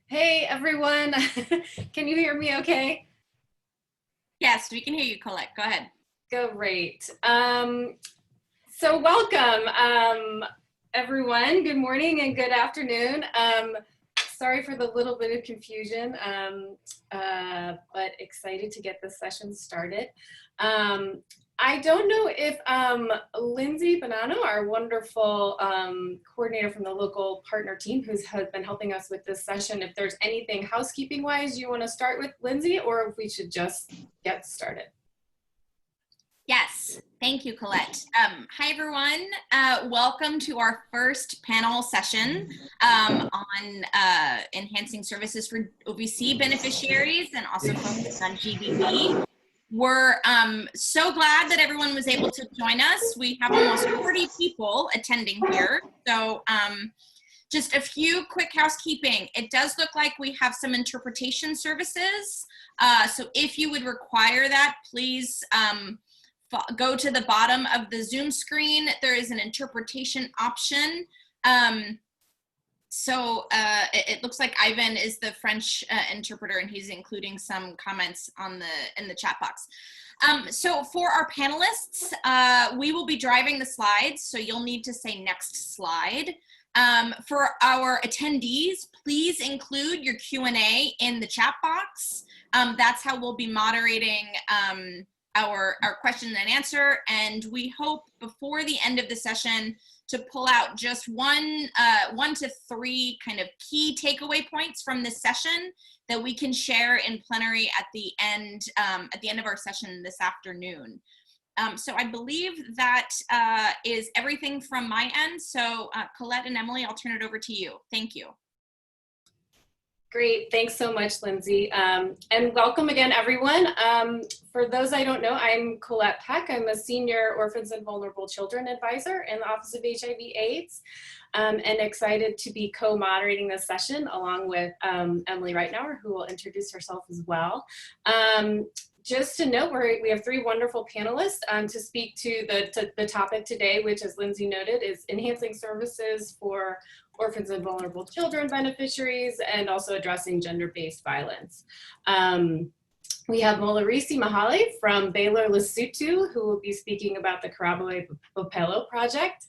Hey everyone, can you hear me okay? Yes, we can hear you, Colette. Go ahead. Great. So welcome everyone. Good morning and good afternoon. Sorry for the little bit of confusion, but excited to get this session started. I don't know if Lindsay Bonanno, our wonderful coordinator from the local partner team has been helping us with this session, if there's anything housekeeping wise you want to start with, Lindsay, or if we should just get started. Yes, thank you, Colette. Hi, everyone. Welcome to our first panel session on enhancing services for OVC beneficiaries and also focused on GBB. We're so glad that everyone was able to join us. We have almost 40 people attending here. So just a few quick housekeeping. It does look like we have some interpretation services. So if you would require that, please go to the bottom of the Zoom screen. There is an interpretation option. It looks like Ivan is the French interpreter, and he's including some comments on in the chat box. So for our panelists, we will be driving the slides, so you'll need to say next slide. For our attendees, please include your Q&A in the chat box. That's how we'll be moderating our question and answer, and we hope before the end of the session to pull out just one to three kind of key takeaway points from this session that we can share in plenary at the end of our session this afternoon. So I believe that is everything from my end. So Colette and Emily, I'll turn it over to you. Thank you. Great, thanks so much, Lindsay. And welcome again, everyone. For those I don't know, I'm Colette Peck. I'm a senior orphans and vulnerable children advisor in the Office of HIV/AIDS, and excited to be co-moderating this session along with Emily Reitnauer, who will introduce herself as well. Just to note, we have three wonderful panelists to speak to the topic today, which, as Lindsay noted, is enhancing services for orphans and vulnerable children beneficiaries, and also addressing gender-based violence. We have Molarisi Mahale from Baylor Lesotho, who will be speaking about the Karaboe Bopelo project.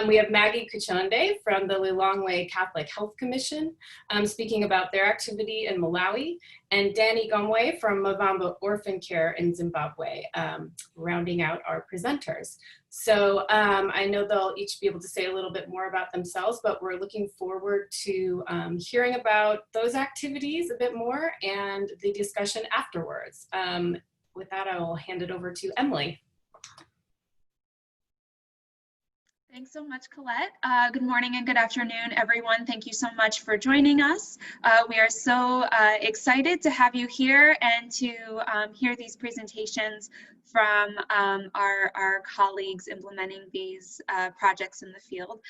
We have Maggie Kuchonde from the Lilongwe Catholic Health Commission, speaking about their activity in Malawi, and Danny Gomwe from Mavamba Orphan Care in Zimbabwe, rounding out our presenters. So I know they'll each be able to say a little bit more about themselves, but we're looking forward to hearing about those activities a bit more and the discussion afterwards. With that, I will hand it over to Emily. Thanks so much, Colette. Good morning and good afternoon, everyone. Thank you so much for joining us. We are so excited to have you here and to hear these presentations from our colleagues implementing these projects in the field.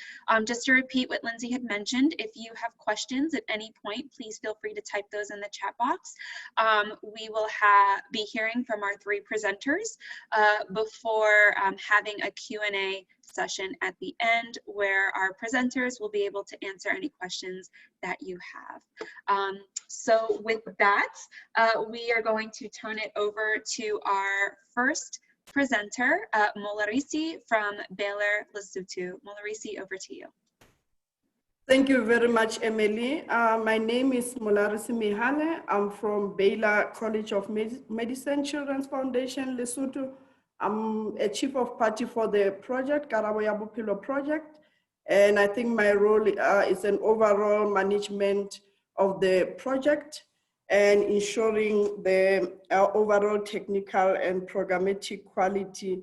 Just to repeat what Lindsay had mentioned, if you have questions at any point, please feel free to type those in the chat box. We will be hearing from our three presenters before having a Q&A session at the end, where our presenters will be able to answer any questions that you have. So with that, we are going to turn it over to our first presenter, Molarisi from Baylor Lesotho. Molarisi, over to you. Thank you very much, Emily. My name is Molarisi Mahale. I'm from Baylor College of Medicine Children's Foundation, Lesotho. I'm a chief of party for the project, Karaboe Bopelo project. And I think my role is an overall management of the project and ensuring the overall technical and programmatic quality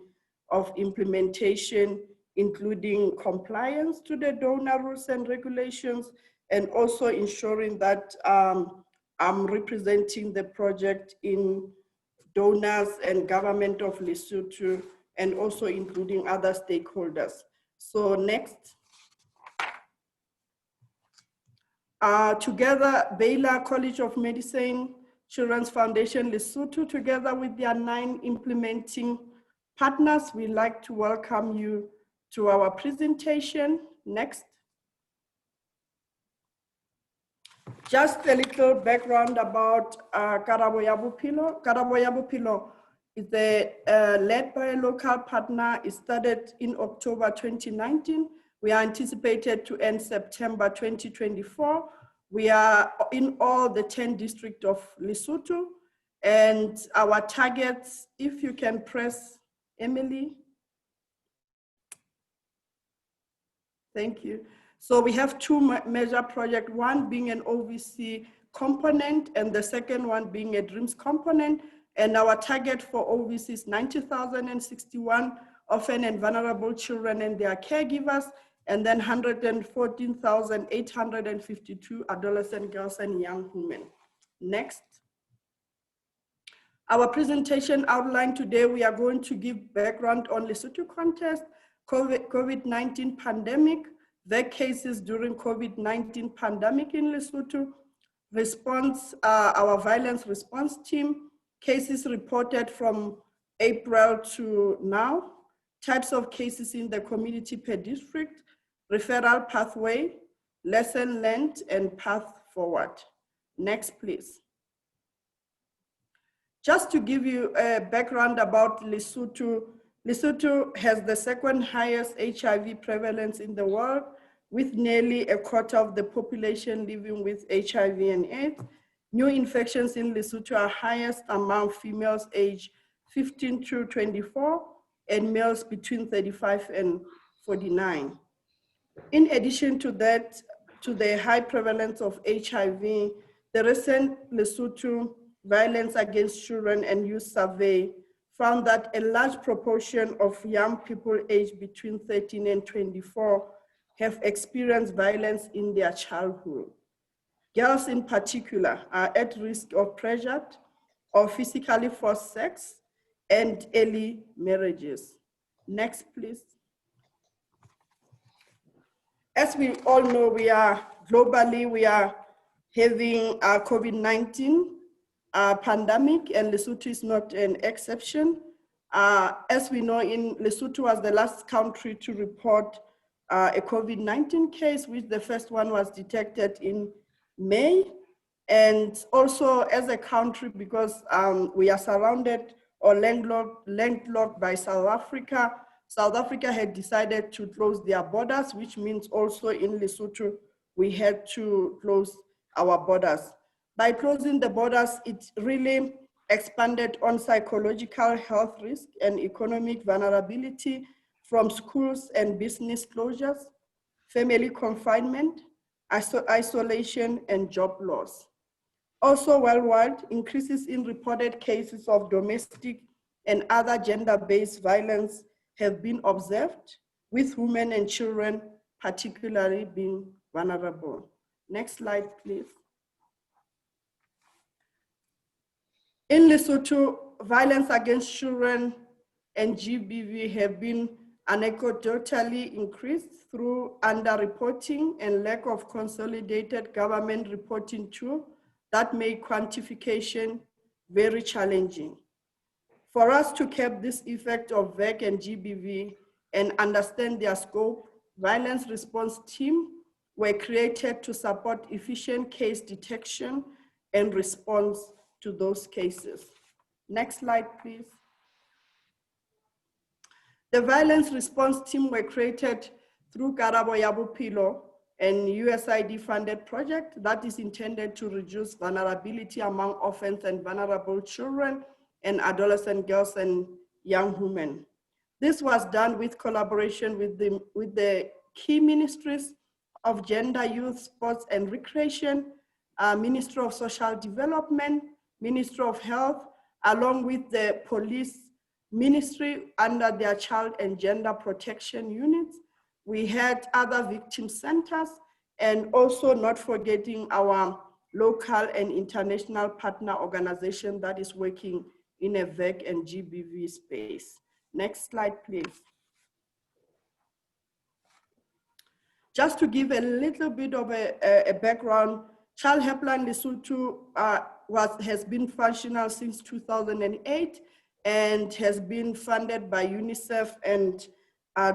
of implementation, including compliance to the donor rules and regulations, and also ensuring that I'm representing the project in donors and government of Lesotho, and also including other stakeholders. So next. Together, Baylor College of Medicine Children's Foundation Lesotho, together with their 9 implementing partners, we'd like to welcome you to our presentation. Next. Just a little background about Karabo ya Bophelo. Karabo ya Bophelo is led by a local partner. It started in October 2019. We are anticipated to end September 2024. We are in all the 10 districts of Lesotho. And our targets, if you can press, Emily. Thank you. So we have two major projects, one being an OVC component and the second one being a DREAMS component. And our target for OVC is 90,061 orphan and vulnerable children and their caregivers, and then 114,852 adolescent girls and young women. Next. Our presentation outline today, we are going to give background on Lesotho context, COVID-19 pandemic, the cases during COVID-19 pandemic in Lesotho, response, our violence response team, cases reported from April to now, types of cases in the community per district, referral pathway, lesson learned, and path forward. Next, please. Just to give you a background about Lesotho, Lesotho has the second highest HIV prevalence in the world, with nearly a quarter of the population living with HIV and AIDS. New infections in Lesotho are highest among females aged 15 to 24 and males between 35 and 49. In addition to that, to the high prevalence of HIV, the recent Lesotho Violence Against Children and Youth Survey found that a large proportion of young people aged between 13 and 24 have experienced violence in their childhood. Girls in particular are at risk of pressured or physically forced sex and early marriages. Next, please. As we all know, we are globally having a COVID-19 pandemic, and Lesotho is not an exception. As we know, Lesotho was the last country to report a COVID-19 case, which the first one was detected in May. And also as a country, because we are surrounded or landlocked by South Africa, South Africa had decided to close their borders, which means also in Lesotho, we had to close our borders. By closing the borders, it really expanded on psychological health risk and economic vulnerability from schools and business closures, family confinement, isolation, and job loss. Also worldwide, increases in reported cases of domestic and other gender-based violence have been observed, with women and children particularly being vulnerable. Next slide, please. In Lesotho, violence against children and GBV have been anecdotally increased through underreporting and lack of consolidated government reporting tool that make quantification very challenging. For us to cap this effect of VEC and GBV and understand their scope, violence response team were created to support efficient case detection and response to those cases. Next slide, please. The violence response team were created through Karabo ya Bophelo, an USAID funded project that is intended to reduce vulnerability among orphans and vulnerable children and adolescent girls and young women. This was done with collaboration with the key ministries of Gender, Youth, Sports and Recreation, Ministry of Social Development, Ministry of Health, along with the police ministry under their child and gender protection units. We had other victim centers, and also not forgetting our local and international partner organization that is working in a VEC and GBV space. Next slide, please. Just to give a little bit of a background, Child Helpline Lesotho has been functional since 2008 and has been funded by UNICEF and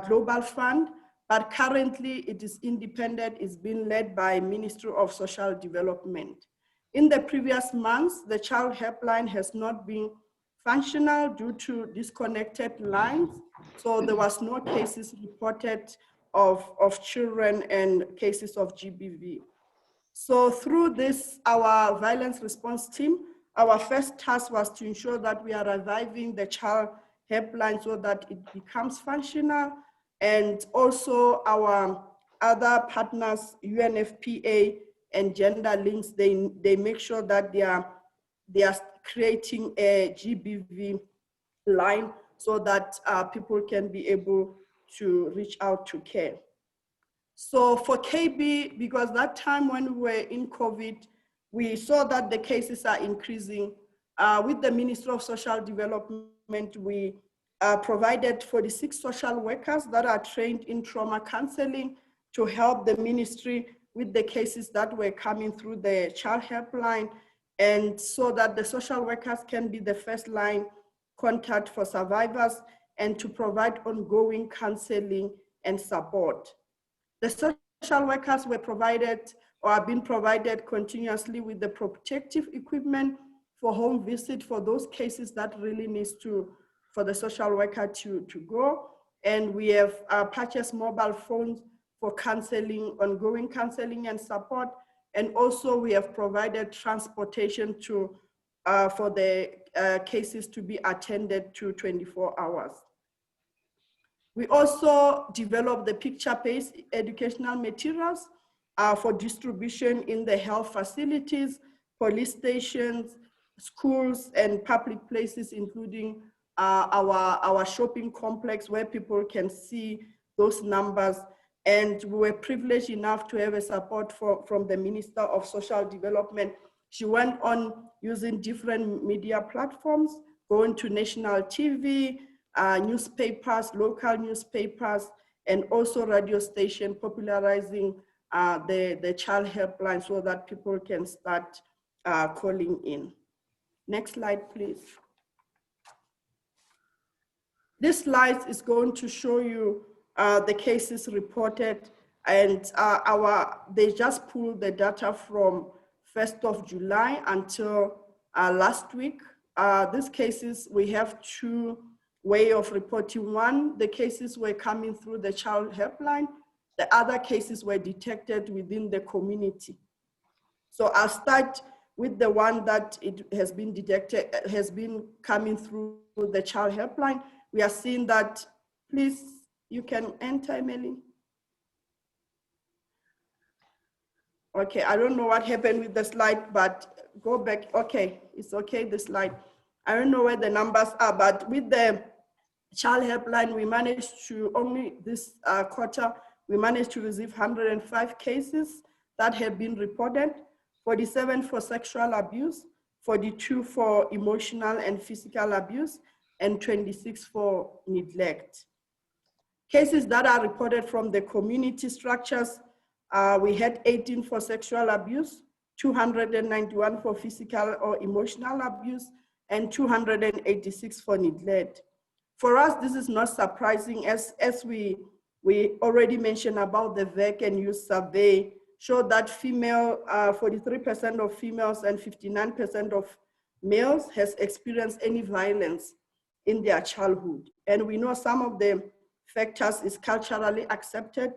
Global Fund. but currently it is independent. It's being led by Ministry of Social Development. In the previous months, the child helpline has not been functional due to disconnected lines. So there was no cases reported of children and cases of GBV. So through this, our violence response team, our first task was to ensure that we are reviving the child helpline so that it becomes functional. And also our other partners, UNFPA and Gender Links, they make sure that they are creating a GBV line so that people can be able to reach out to care. So for KB, because that time when we were in COVID, we saw that the cases are increasing. With the Ministry of Social Development, we provided 46 social workers that are trained in trauma counseling to help the ministry with the cases that were coming through the child helpline, and so that the social workers can be the first line contact for survivors and to provide ongoing counseling and support. The social workers were provided or have been provided continuously with the protective equipment for home visit for those cases that really needs for the social worker to go. And we have purchased mobile phones for counseling, ongoing counseling and support. And also we have provided transportation for the cases to be attended to 24 hours. We also developed the picture-based educational materials for distribution in the health facilities, police stations, schools, and public places, including our shopping complex where people can see those numbers. And we were privileged enough to have a support from the Minister of Social Development. She went on using different media platforms, going to national TV, newspapers, local newspapers, and also radio station popularizing the child helpline so that people can start calling in. Next slide, please. This slide is going to show you the cases reported, and they just pulled the data from 1st of July until last week. These cases, we have two way of reporting. One, the cases were coming through the child helpline. The other cases were detected within the community. So I'll start with the one that it has been detected, has been coming through the child helpline. We are seeing that, please, you can enter, Emily. Okay, I don't know what happened with the slide, but go back. Okay, it's okay, the slide. I don't know where the numbers are, but with the child helpline, we managed to, only this quarter, we managed to receive 105 cases that have been reported, 47 for sexual abuse, 42 for emotional and physical abuse, and 26 for neglect. Cases that are reported from the community structures, we had 18 for sexual abuse, 291 for physical or emotional abuse, and 286 for neglect. For us, this is not surprising, as we already mentioned about the VEC and youth survey, showed that 43% of females and 59% of males has experienced any violence in their childhood. And we know some of the factors is culturally accepted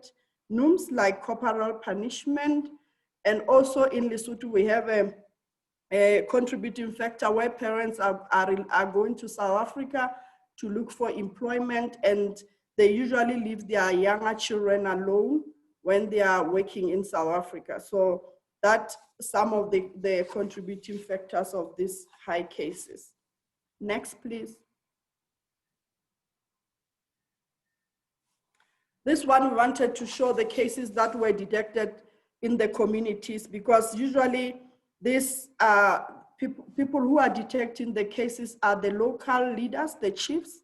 norms like corporal punishment. And also in Lesotho, we have a contributing factor where parents are going to South Africa to look for employment, and they usually leave their younger children alone when they are working in South Africa. So that's some of the contributing factors of these high cases. Next, please. This one, we wanted to show the cases that were detected in the communities, because usually these people who are detecting the cases are the local leaders, the chiefs,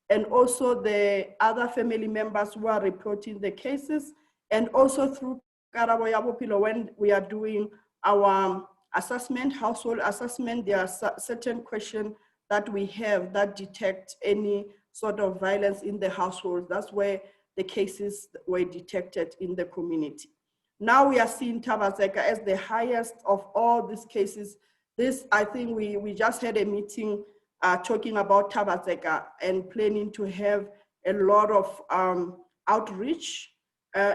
and also the other family members who are reporting the cases, and also through Karabo ya Bophelo when we are doing our assessment, household assessment. There are certain questions that we have that detect any sort of violence in the household. That's where the cases were detected in the community. Now we are seeing Thaba-Tseka as the highest of all these cases. This, I think we just had a meeting talking about Thaba-Tseka and planning to have a lot of outreach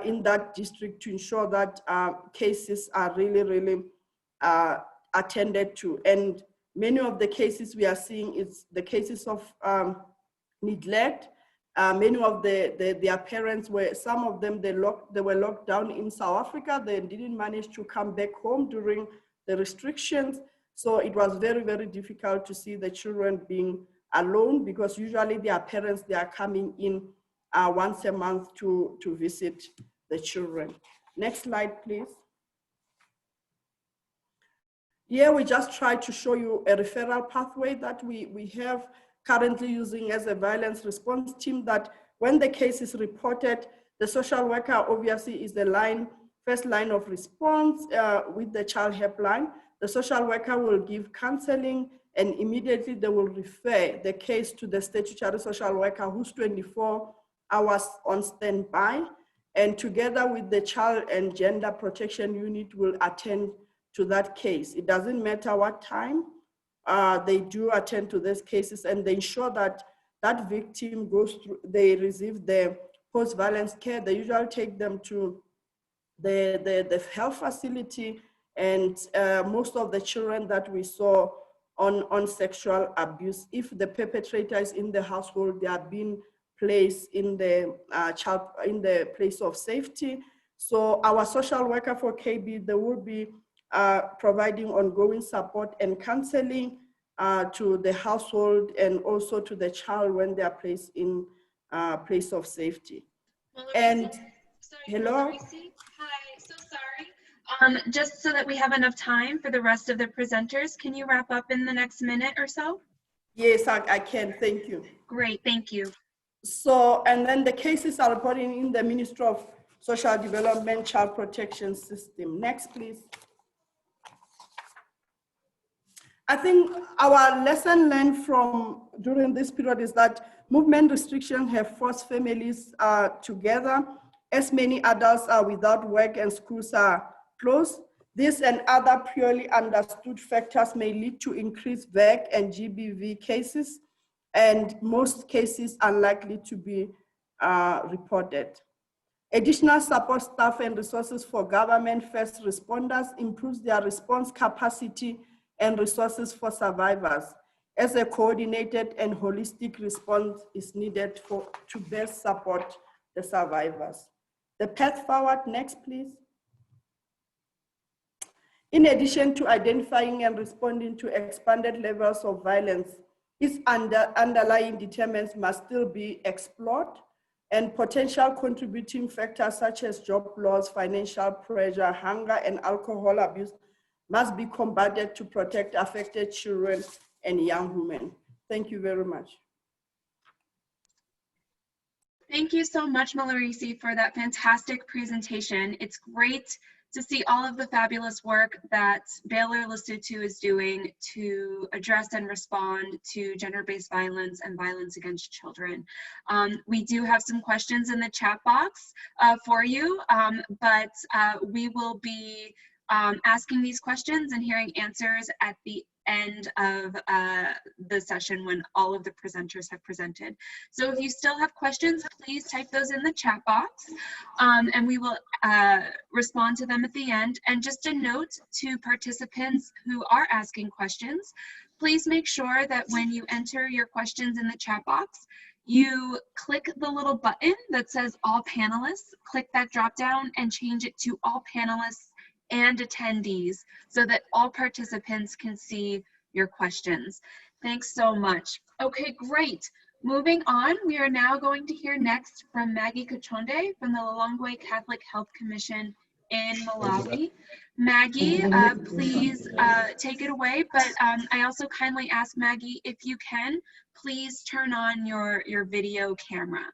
in that district to ensure that cases are really attended to. And many of the cases we are seeing is the cases of neglect. Many of their parents were, some of them, they were locked down in South Africa. They didn't manage to come back home during the restrictions. So it was very difficult to see the children being alone, because usually their parents, they are coming in once a month to visit the children. Next slide, please. Here we just try to show you a referral pathway that we have currently using as a violence response team, that when the case is reported, the social worker obviously is the first line of response with the child helpline. The social worker will give counseling, and immediately they will refer the case to the statutory social worker, who's 24 hours on standby, and together with the child and gender protection unit will attend to that case. It doesn't matter what time, they do attend to these cases, and they ensure that that victim goes through, they receive the post-violence care. They usually take them to the health facility, and most of the children that we saw on sexual abuse, if the perpetrator is in the household, they are being placed in the place of safety. So our social worker for KB, they will be providing ongoing support and counseling to the household and also to the child when they are placed in place of safety. And sorry, hello? Hi, so sorry. Just so that we have enough time for the rest of the presenters, can you wrap up in the next minute or so? Yes, I can, thank you. Great, thank you. So, and then the cases are reported in the Ministry of Social Development Child Protection System. Next, please. I think our lesson learned from during this period is that movement restrictions have forced families together, as many adults are without work and schools are closed. This and other purely understood factors may lead to increased VAC and GBV cases, and most cases are likely to be reported. Additional support staff and resources for government first responders improves their response capacity and resources for survivors, as a coordinated and holistic response is needed to best support the survivors. The path forward, next please. In addition to identifying and responding to expanded levels of violence, its underlying determinants must still be explored, and potential contributing factors such as job loss, financial pressure, hunger, and alcohol abuse must be combated to protect affected children and young women. Thank you very much. Thank you so much, Malarisi, for that fantastic presentation. It's great to see all of the fabulous work that Baylor Lesotho is doing to address and respond to gender-based violence and violence against children. We do have some questions in the chat box for you, but we will be asking these questions and hearing answers at the end of the session when all of the presenters have presented. So if you still have questions, please type those in the chat box and we will respond to them at the end. And just a note to participants who are asking questions, please make sure that when you enter your questions in the chat box, you click the little button that says all panelists, click that drop down and change it to all panelists and attendees so that all participants can see your questions. Thanks so much. Okay, great. Moving on, we are now going to hear next from Maggie Kachonde from the Lilongwe Catholic Health Commission in Malawi. Maggie, please take it away, but I also kindly ask Maggie, if you can, please turn on your video camera.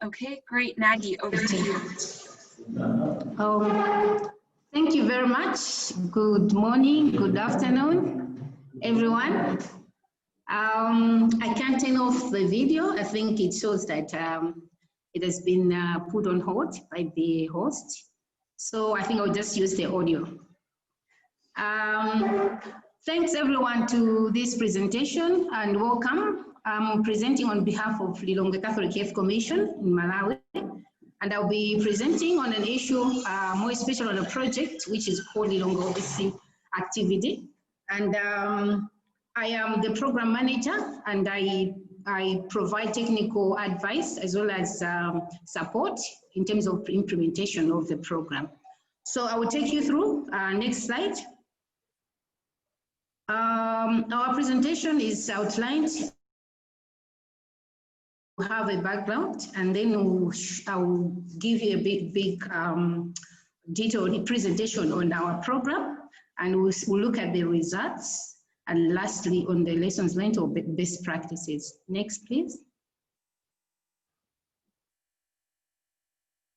Okay, great. Maggie, over to you. Thank you very much. Good morning, good afternoon, everyone. I can't turn off the video. I think it shows that It has been put on hold by the host. So I think I'll just use the audio. Thanks everyone to this presentation and welcome. I'm presenting on behalf of Lilongwe Catholic Health Commission in Malawi. And I'll be presenting on an issue, more especially on a project, which is called Lilongwe OVC activity. And I am the program manager, and I provide technical advice as well as support in terms of implementation of the program. So I will take you through, next slide. Our presentation is outlined. We have a background, and then I will give you a big detailed presentation on our program, and we'll look at the results, and lastly on the lessons learned or best practices. Next, please.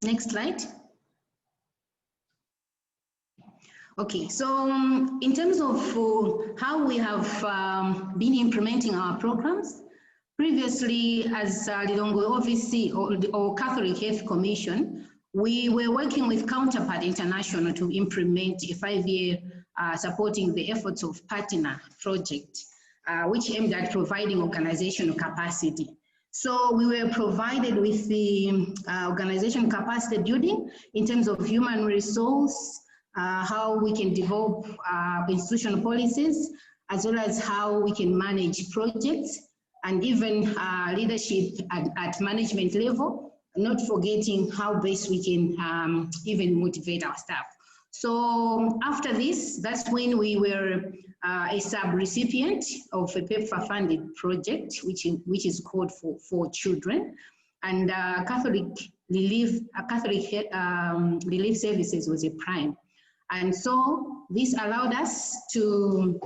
Next slide. Okay, so in terms of how we have been implementing our programs, previously as Lilongwe OVC or Catholic Health Commission, we were working with Counterpart International to implement a 5-year supporting the efforts of partner project, which aimed at providing organizational capacity. So we were provided with the organization capacity building in terms of human resource, how we can develop institutional policies, as well as how we can manage projects, and even leadership at management level, not forgetting how best we can even motivate our staff. So after this, that's when we were a sub-recipient of a PEPFAR-funded project, which is called For Children, and Catholic Relief Services was a prime. And so this allowed us to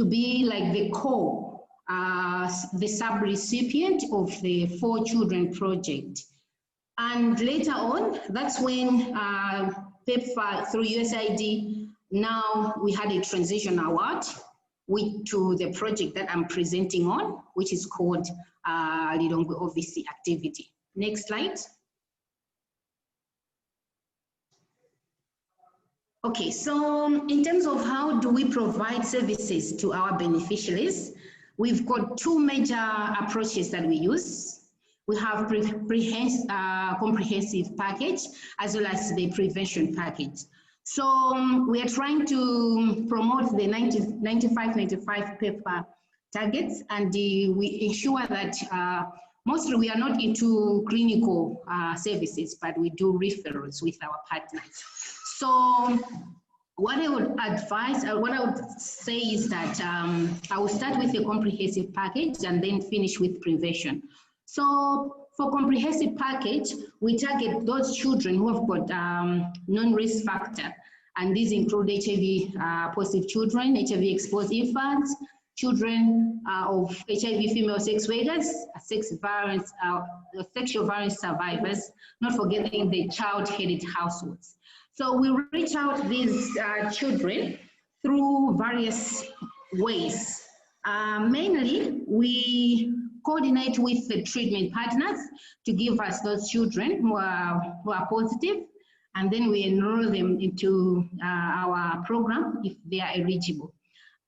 be like the core, the sub-recipient of the For Children project. And later on, that's when PEPFAR through USAID, now we had a transition award to the project that I'm presenting on, which is called Lilongwe OVC activity. Next slide. Okay, so in terms of how do we provide services to our beneficiaries, we've got two major approaches that we use. We have comprehensive package as well as the prevention package. So we are trying to promote the 95-95 PEPFAR targets, and we ensure that mostly we are not into clinical services, but we do referrals with our partners. So what I would advise, what I would say is that I will start with a comprehensive package and then finish with prevention. So for comprehensive package, we target those children who have got non-risk factor, and these include HIV positive children, HIV exposed infants, children of HIV female sex workers, sexual violence survivors, not forgetting the child-headed households. So we reach out these children through various ways. Mainly, we coordinate with the treatment partners to give us those children who are positive, and then we enroll them into our program if they are eligible.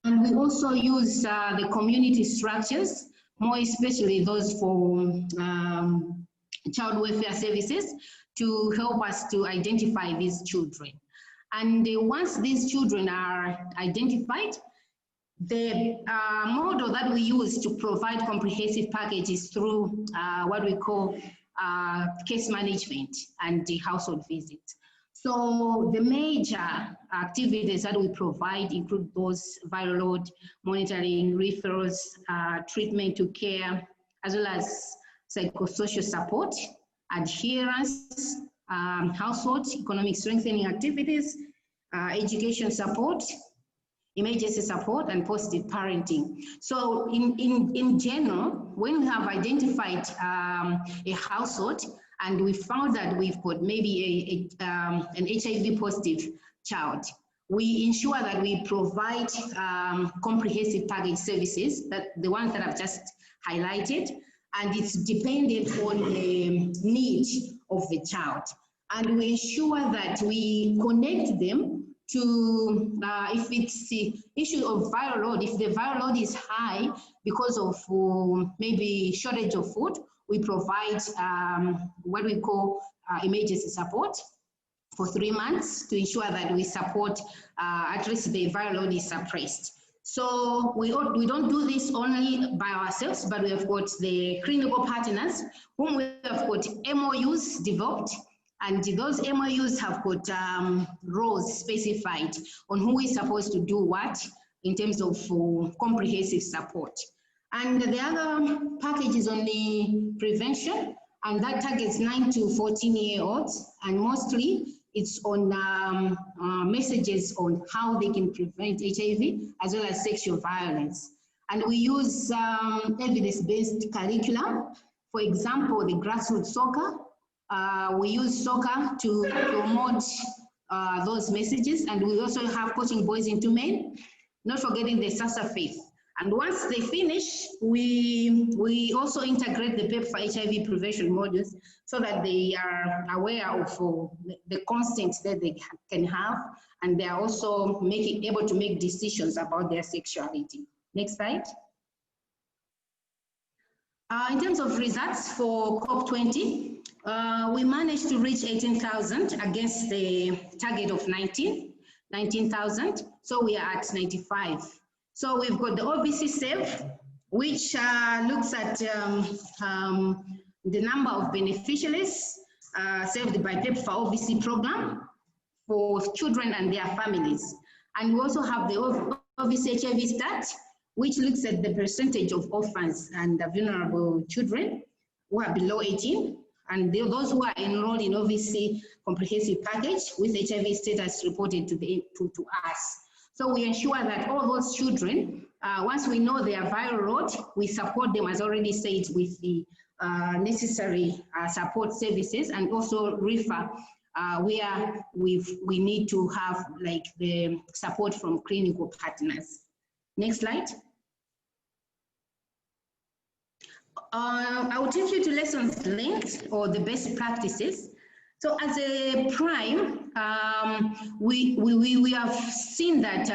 And we also use the community structures, more especially those for child welfare services, to help us to identify these children. And once these children are identified, the model that we use to provide comprehensive packages through what we call case management and the household visits. So the major activities that we provide include those viral load monitoring, referrals, treatment to care, as well as psychosocial support, adherence, household economic strengthening activities, education support, emergency support, and positive parenting. So in general, when we have identified a household and we found that we've got maybe an HIV positive child, we ensure that we provide comprehensive package services, that the ones that I've just highlighted, and it's dependent on the need of the child. And we ensure that we connect them to, if it's the issue of viral load, if the viral load is high because of maybe shortage of food, we provide what we call emergency support for 3 months to ensure that we support at least the viral load is suppressed. So we don't do this only by ourselves, but we have got the clinical partners whom we have got MOUs developed, and those MOUs have got roles specified on who is supposed to do what in terms of comprehensive support. And the other package is on the prevention, and that targets 9 to 14-year-olds, and mostly it's on messages on how they can prevent HIV as well as sexual violence. And we use evidence-based curriculum. For example, the grassroots soccer. We use soccer to promote those messages, and we also have coaching boys into men, not forgetting the SASA faith. And once they finish, we also integrate the PEPFAR HIV prevention modules so that they are aware of the consent that they can have, and they are also able to make decisions about their sexuality. Next slide. In terms of results for COP20, we managed to reach 18,000 against the target of 19,000. So we are at 95. So we've got the OVC SAVE, which looks at the number of beneficiaries saved by PEPFAR OVC program for children and their families. And we also have the OVC HIV stat, which looks at the percentage of orphans and vulnerable children who are below 18, and those who are enrolled in OVC comprehensive package with HIV status reported to us. So we ensure that all those children, once we know their viral load, we support them, as already said, with the necessary support services, and also refer where we need to have like the support from clinical partners. Next slide. I will take you to lessons learned or the best practices. So as a prime, we have seen that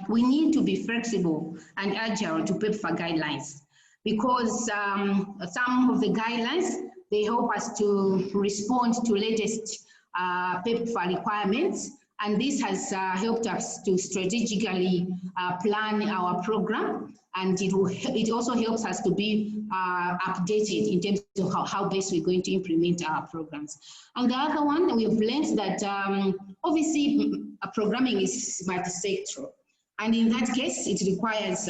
we need to be flexible and agile to PEPFAR guidelines, because some of the guidelines, they help us to respond to latest PEPFAR requirements, and this has helped us to strategically plan our program, and it also helps us to be updated in terms of how best we're going to implement our programs. And the other one, we've learned that obviously programming is multi-sectoral, and in that case, it requires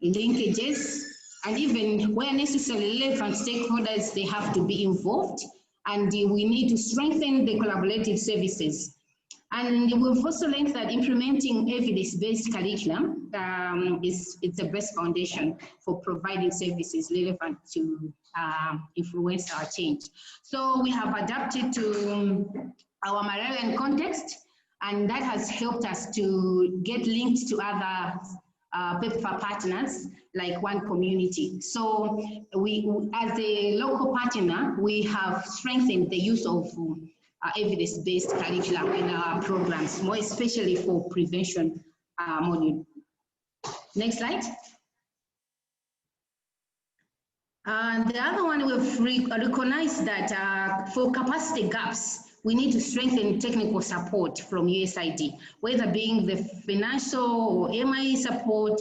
linkages, and even where necessary, relevant stakeholders, they have to be involved, and we need to strengthen the collaborative services. And we've also learned that implementing evidence-based curriculum is the best foundation for providing services relevant to influence our change. So we have adapted to our Malawian context, and that has helped us to get linked to other PEPFAR partners, like One Community. So we, as a local partner, we have strengthened the use of evidence-based curriculum in our programs, more especially for prevention module. Next slide. The other one, we've recognized that for capacity gaps, we need to strengthen technical support from USAID, whether being the financial or MIE support,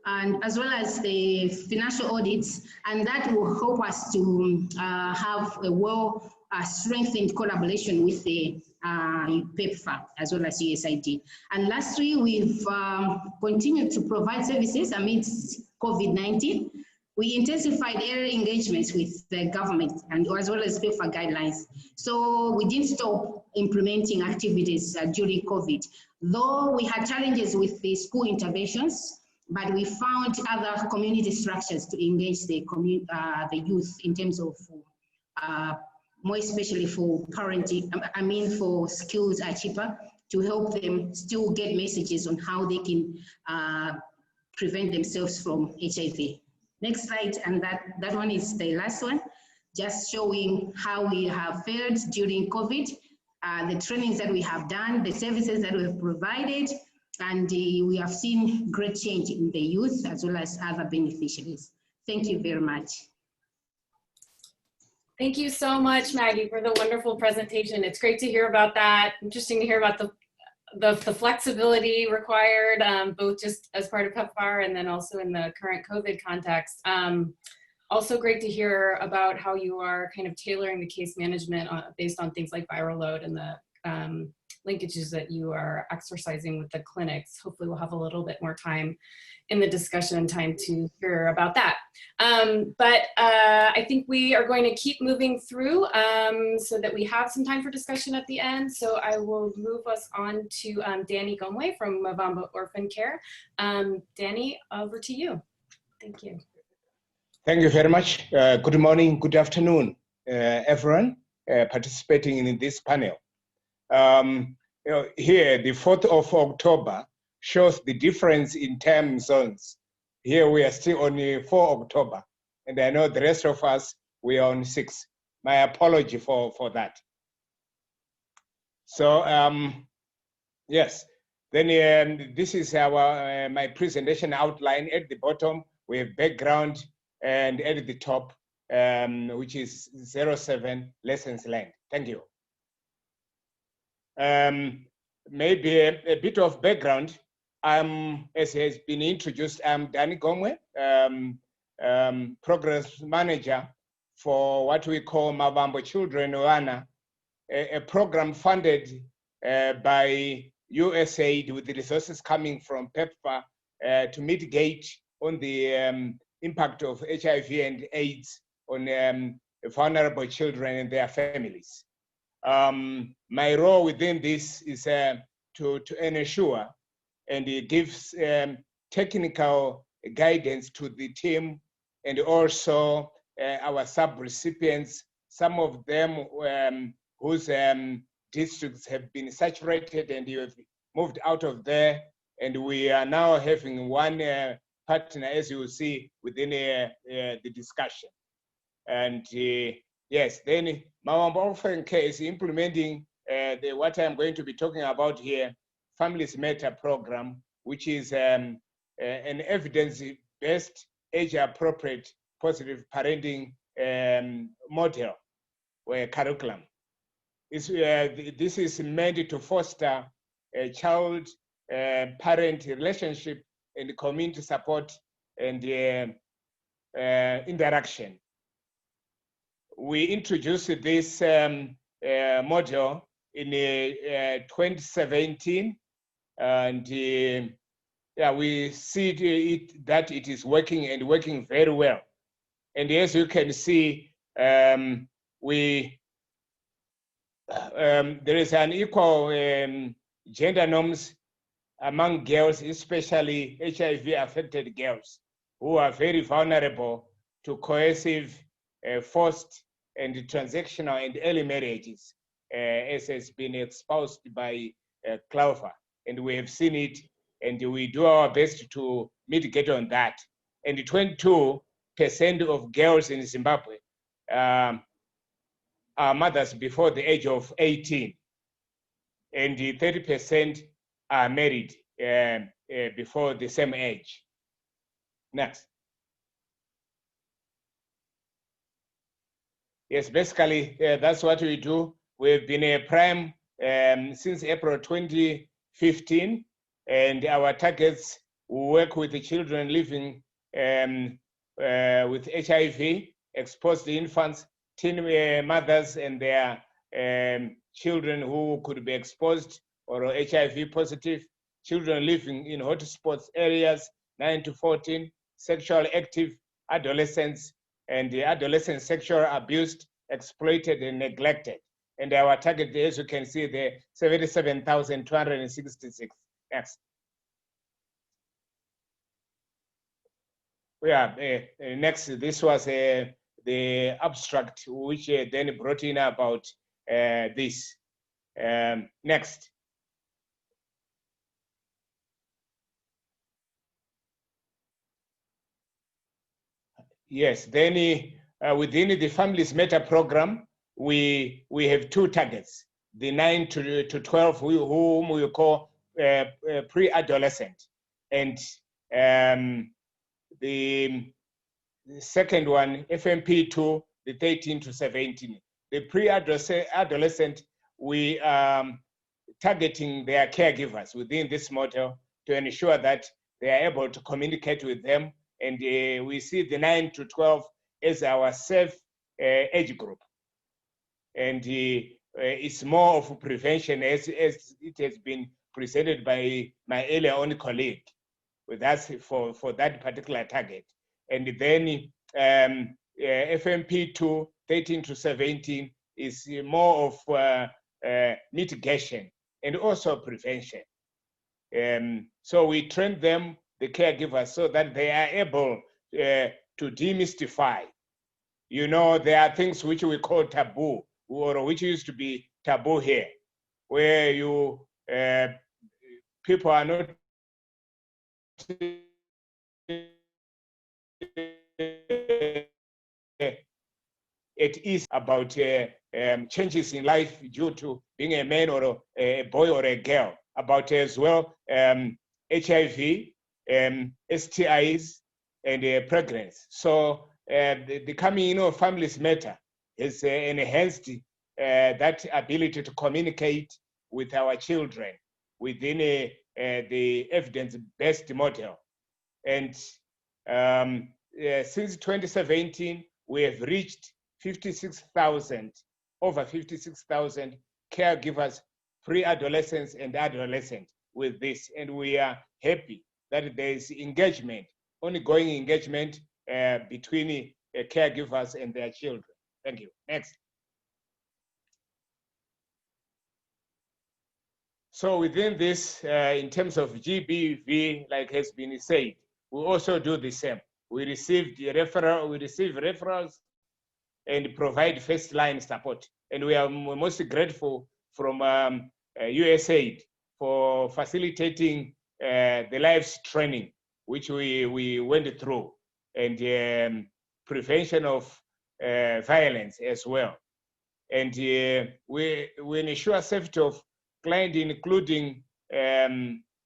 and as well as the financial audits, and that will help us to have a strengthened collaboration with the PEPFAR as well as USAID. And lastly, we've continued to provide services amidst COVID-19. We intensified area engagements with the government and as well as PEPFAR guidelines. So we didn't stop implementing activities during COVID. Though we had challenges with the school interventions, but we found other community structures to engage the youth in terms of more especially for parenting, for skills are cheaper, to help them still get messages on how they can prevent themselves from HIV. Next slide, and that one is the last one, just showing how we have fared during COVID, the trainings that we have done, the services that we have provided, and we have seen great change in the youth as well as other beneficiaries. Thank you very much. Thank you so much, Maggie, for the wonderful presentation. It's great to hear about that. Interesting to hear about the flexibility required, both just as part of PEPFAR and then also in the current COVID context. Also great to hear about how you are kind of tailoring the case management based on things like viral load and the linkages that you are exercising with the clinics. Hopefully we'll have a little bit more time in the discussion time to hear about that. But I think we are going to keep moving through so that we have some time for discussion at the end. So I will move us on to Danny Gomwe from Mavamba Orphan Care. Danny, over to you. Thank you. Thank you very much. Good morning, good afternoon, everyone participating in this panel. Here, the 4th of October shows the difference in time zones. Here we are still on 4 October, and I know the rest of us, we are on 6. My apology for that. So, yes, then this is our my presentation outline. At the bottom, we have background, and at the top, which is 07 lessons learned. Thank you. Maybe a bit of background. As has been introduced, I'm Danny Gomwe, Progress Manager for what we call Mavamba Children Wana, a program funded by USAID with the resources coming from PEPFAR to mitigate on the impact of HIV and AIDS on vulnerable children and their families. My role within this is to ensure, and it gives technical guidance to the team and also our sub-recipients, some of them whose districts have been saturated and you have moved out of there. And we are now having one partner, as you will see, within the discussion. And yes, then Mavamba Orphan Care is implementing what I'm going to be talking about here, Families Matter program, which is an evidence-based, age-appropriate, positive parenting model or curriculum. This is meant to foster a child-parent relationship and community support and interaction. We introduced this model in 2017, and yeah, we see that it is working and working very well. And as you can see, there is an equal gender norms among girls, especially HIV-affected girls, who are very vulnerable to coercive, forced, and transactional and early marriages, as has been exposed by Clover. And we have seen it, and we do our best to mitigate on that. And 22% of girls in Zimbabwe are mothers before the age of 18, and 30% are married before the same age. Next. Yes, basically, that's what we do. We've been a prime since April 2015, and our targets work with the children living with HIV, exposed infants, teen mothers and their children who could be exposed or HIV positive, children living in hotspots areas, 9 to 14, sexually active adolescents, and the adolescents sexually abused, exploited, and neglected. And our target, as you can see, the 77,266. Next. Yeah, next, this was the abstract which then brought in about this. Next. Yes, then within the Families Matter program, we have two targets: the 9 to 12, whom we call pre-adolescent, and the second one, FMP2, the 13 to 17. The pre-adolescent, we targeting their caregivers within this model to ensure that they are able to communicate with them. And we see the 9 to 12 as our safe age group. And it's more of prevention as it has been presented by my earlier on colleague with us for that particular target. And then FMP2, 13 to 17, is more of mitigation and also prevention. So we train them, the caregivers, so that they are able to demystify. You know, there are things which we call taboo, or which used to be taboo here, where you people are not it is about changes in life due to being a man or a boy or a girl, about as well HIV, STIs, and pregnancy. So the coming in of Families Matter has enhanced that ability to communicate with our children within the evidence-based model. And since 2017, we have reached 56,000, over 56,000 caregivers, pre-adolescents and adolescents with this. And we are happy that there is engagement, ongoing engagement between caregivers and their children. Thank you. Next. So within this, in terms of GBV, like has been said, we also do the same. We receive referrals and provide first line support. And we are most grateful from USAID for facilitating the lives training, which we went through, and prevention of violence as well. And we ensure safety of client, including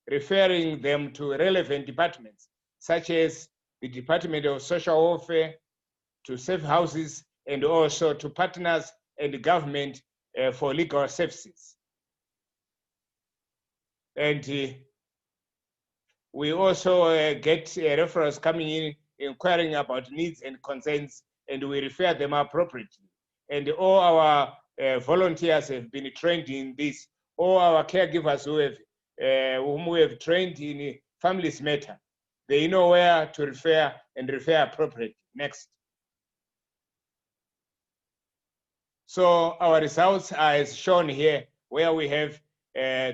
referring them to relevant departments, such as the Department of Social Welfare, to safe houses, and also to partners and the government for legal services. And we also get referrals coming in, inquiring about needs and concerns, and we refer them appropriately. And all our volunteers have been trained in this. All our caregivers whom we have trained in Families Matter, they know where to refer and refer appropriately. Next. So our results are as shown here, where we have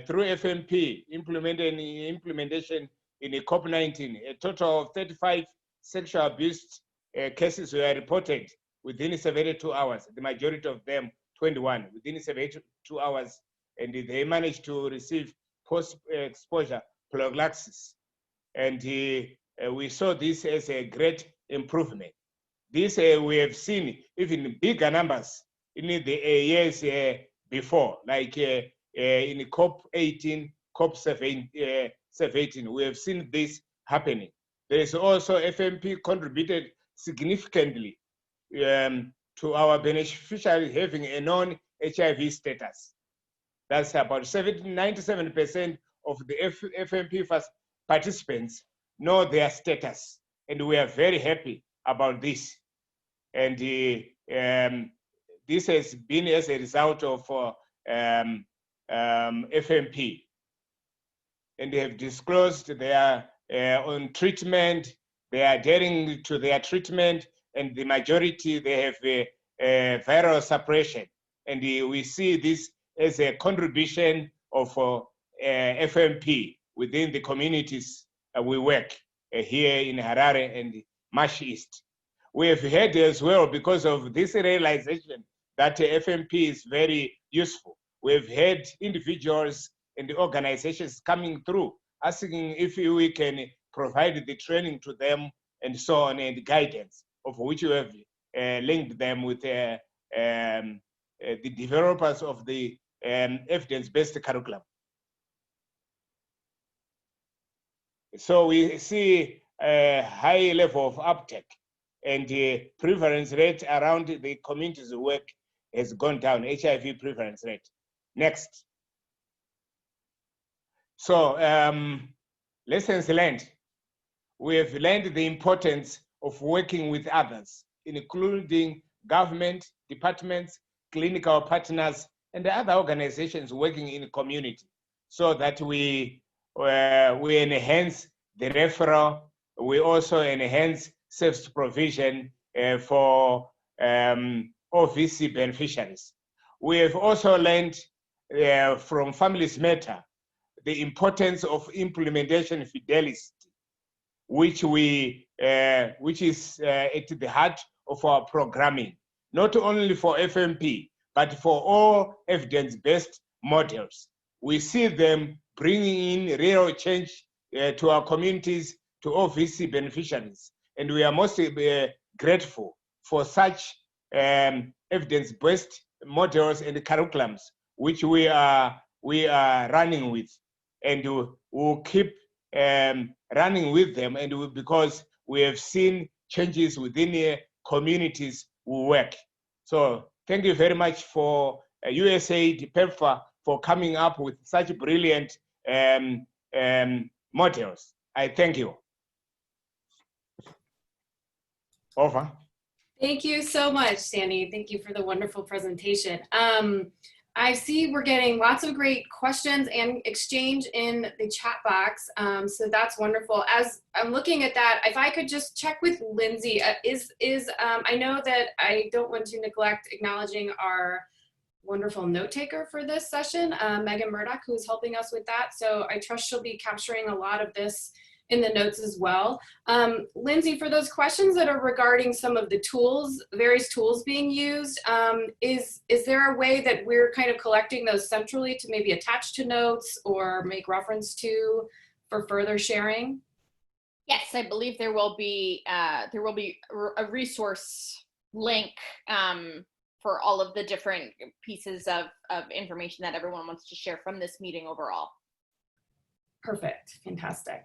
through FMP implementation in the COP19, a total of 35 sexual abuse cases were reported within 72 hours. The majority of them, 21, within 72 hours, and they managed to receive post-exposure prophylaxis. And we saw this as a great improvement. This we have seen even bigger numbers in the years before, like in COP18, COP17, we have seen this happening. There is also FMP contributed significantly to our beneficiaries having a non-HIV status. That's about 97% of the FMP participants know their status, and we are very happy about this. And this has been as a result of FMP. And they have disclosed they are on treatment, they are adhering to their treatment, and the majority, they have viral suppression. And we see this as a contribution of FMP within the communities we work here in Harare and Mash East. We have heard as well, because of this realization that FMP is very useful, we've had individuals and the organizations coming through asking if we can provide the training to them and so on, and guidance of which we have linked them with the developers of the evidence-based curriculum. So we see a high level of uptake, and the prevalence rate around the communities we work has gone down, HIV prevalence rate. Next. So lessons learned. We have learned the importance of working with others, including government, departments, clinical partners, and the other organizations working in the community, so that we enhance the referral. We also enhance service provision for OVC beneficiaries. We have also learned from Families Matter the importance of implementation fidelity, which is at the heart of our programming, not only for FMP, but for all evidence-based models. We see them bringing in real change to our communities, to OVC beneficiaries, and we are most grateful for such evidence-based models and curriculums which we are running with, and we'll keep running with them, and because we have seen changes within communities we work. So thank you very much for USAID, PEPFAR, for coming up with such brilliant models. I thank you. Over. Thank you so much, Sandy. Thank you for the wonderful presentation. I see we're getting lots of great questions and exchange in the chat box, so that's wonderful. As I'm looking at that, if I could just check with Lindsay, I know that I don't want to neglect acknowledging our wonderful note taker for this session, Megan Murdoch, who is helping us with that. So I trust she'll be capturing a lot of this in the notes as well. Lindsay, for those questions that are regarding some of the tools, various tools being used, is there a way that we're kind of collecting those centrally to maybe attach to notes or make reference to for further sharing? Yes, I believe there will be a resource link for all of the different pieces of information that everyone wants to share from this meeting overall. Perfect, fantastic.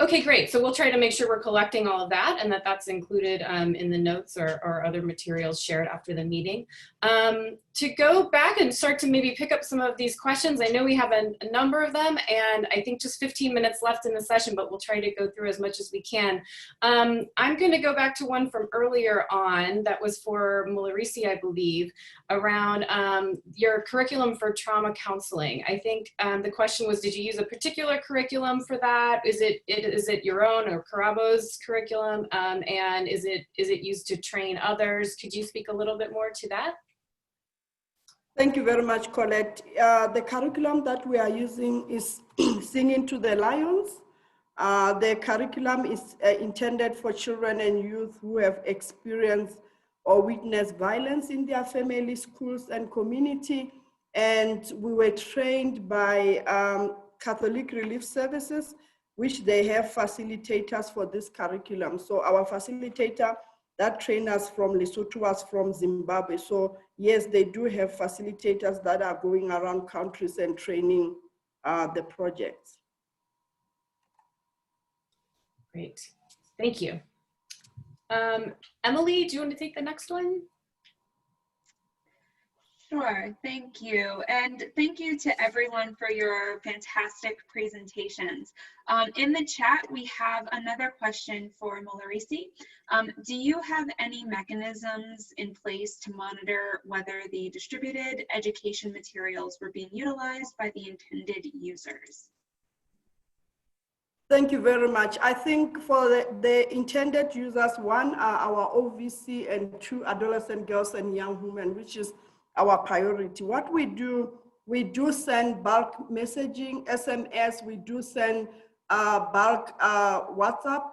Okay, great. So we'll try to make sure we're collecting all of that and that that's included in the notes or other materials shared after the meeting. To go back and start to maybe pick up some of these questions, I know we have a number of them, and I think just 15 minutes left in the session, but we'll try to go through as much as we can. I'm going to go back to one from earlier on that was for Mularisi, I believe, around your curriculum for trauma counseling. I think the question was, did you use a particular curriculum for that? Is it your own or Carabo's curriculum? And is it used to train others? Could you speak a little bit more to that? Thank you very much, Colette. The curriculum that we are using is Singing to the Lions. The curriculum is intended for children and youth who have experienced or witnessed violence in their family, schools, and community. And we were trained by Catholic Relief Services, which they have facilitators for this curriculum. So our facilitator that trained us from Lesotho was from Zimbabwe. So yes, they do have facilitators that are going around countries and training the projects. Great, thank you. Emily, do you want to take the next one? Sure, thank you. And thank you to everyone for your fantastic presentations. In the chat, we have another question for Mularisi. Do you have any mechanisms in place to monitor whether the distributed education materials were being utilized by the intended users? Thank you very much. I think for the intended users, one are our OVC and two adolescent girls and young women, which is our priority. What we do send bulk messaging, SMS, we do send bulk WhatsApp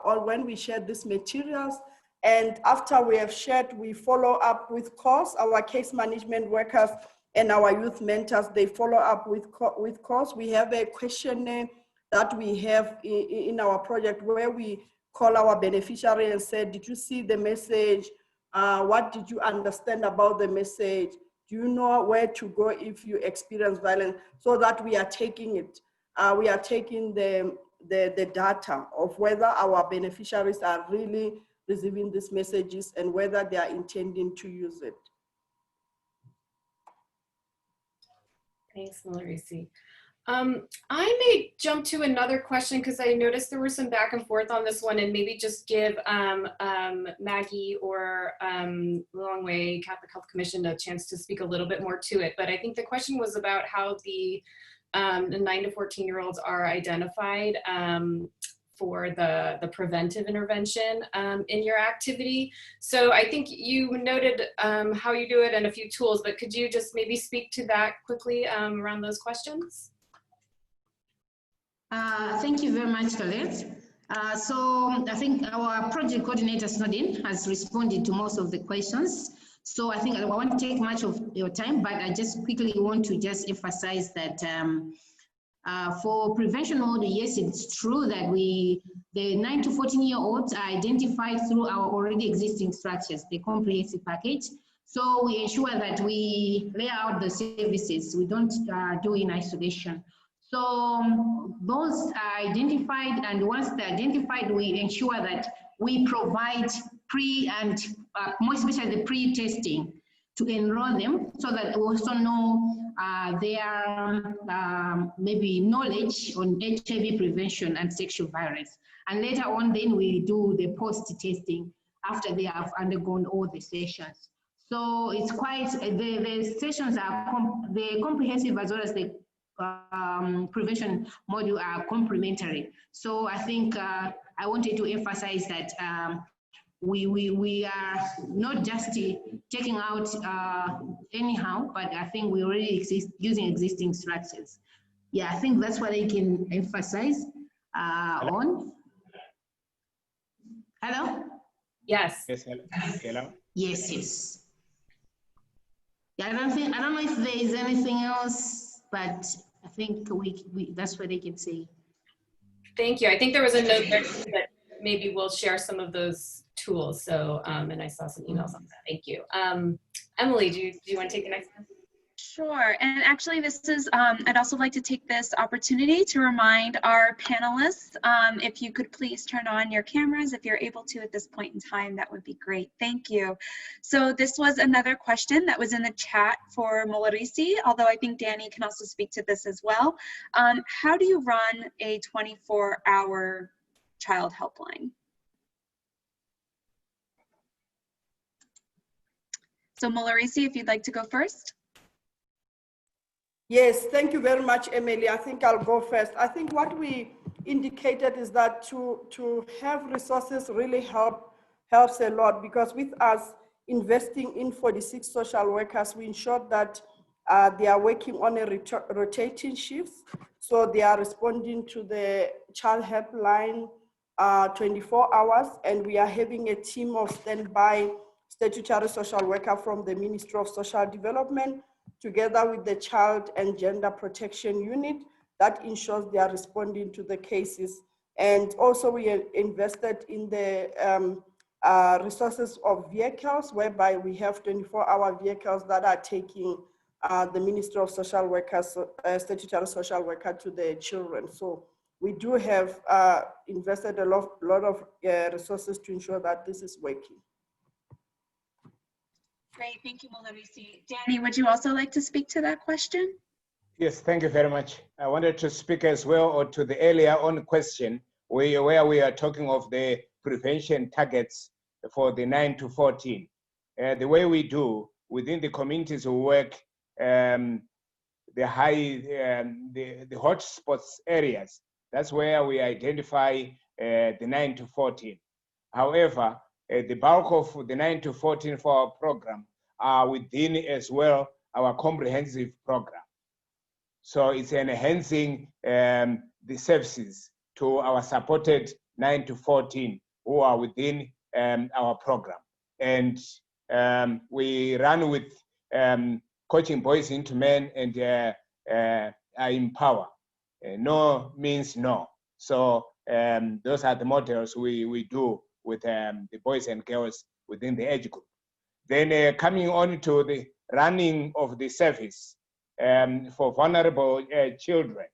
or when we share these materials. And after we have shared, we follow up with course, our case management workers and our youth mentors, they follow up with course. We have a questionnaire that we have in our project where we call our beneficiary and say, did you see the message? What did you understand about the message? Do you know where to go if you experience violence? So that we are taking it. We are taking the data of whether our beneficiaries are really receiving these messages and whether they are intending to use it. Thanks, Malarisi. I may jump to another question because I noticed there was some back and forth on this one, and maybe just give Maggie or Lilongwe Catholic Health Commission a chance to speak a little bit more to it. But I think the question was about how the 9 to 14-year-olds are identified for the preventive intervention in your activity. So I think you noted how you do it and a few tools, but could you just maybe speak to that quickly around those questions? Thank you very much, Colette. So I think our project coordinator, Snowden, has responded to most of the questions. So I think I won't take much of your time, but I just quickly want to just emphasize that for prevention mode, yes, it's true that the 9 to 14-year-olds are identified through our already existing structures, the comprehensive package. So we ensure that we lay out the services. We don't do in isolation. So those are identified, and once they're identified, we ensure that we provide pre and more especially the pre-testing to enroll them, so that we also know their maybe knowledge on HIV prevention and sexual violence. And later on, then we do the post-testing after they have undergone all the sessions. So it's quite, the sessions are, the comprehensive as well as the prevention module are complementary. So I think I wanted to emphasize that we are not just taking out anyhow, but I think we already exist using existing structures. Yeah, I think that's what I can emphasize on. Hello? Yes. Yes, hello. Yes, yes. Yeah, I don't know if there is anything else, but I think that's what I can say. Thank you. I think there was a note there that maybe we'll share some of those tools. So, and I saw some emails on that. Thank you. Emily, do you want to take the next one? Sure, and actually this is, I'd also like to take this opportunity to remind our panelists, if you could please turn on your cameras if you're able to at this point in time, that would be great. Thank you. So this was another question that was in the chat for Molarisi, although I think Danny can also speak to this as well. How do you run a 24-hour child helpline? So Molarisi, if you'd like to go first. Yes, thank you very much, Emily. I think I'll go first. I think what we indicated is that to have resources really helps a lot, because with us investing in 46 social workers, we ensured that they are working on a rotating shifts. So they are responding to the child helpline 24 hours, and we are having a team of standby statutory social worker from the Ministry of Social Development, together with the Child and Gender Protection Unit, that ensures they are responding to the cases. And also we invested in the resources of vehicles, whereby we have 24-hour vehicles that are taking the Ministry of Social Workers, statutory social worker to the children. So we do have invested a lot of resources to ensure that this is working. Great, thank you, Molarisi. Danny, would you also like to speak to that question? Yes, thank you very much. I wanted to speak as well or to the earlier on question where we are talking of the prevention targets for the 9 to 14. The way we do within the communities we work, the hotspots areas, that's where we identify the 9 to 14. However, the bulk of the 9 to 14 for our program are within as well our comprehensive program. So it's enhancing the services to our supported 9 to 14 who are within our program. And we run with coaching boys into men and empower. No means no. So those are the models we do with the boys and girls within the age group. Then coming on to the running of the service for vulnerable children,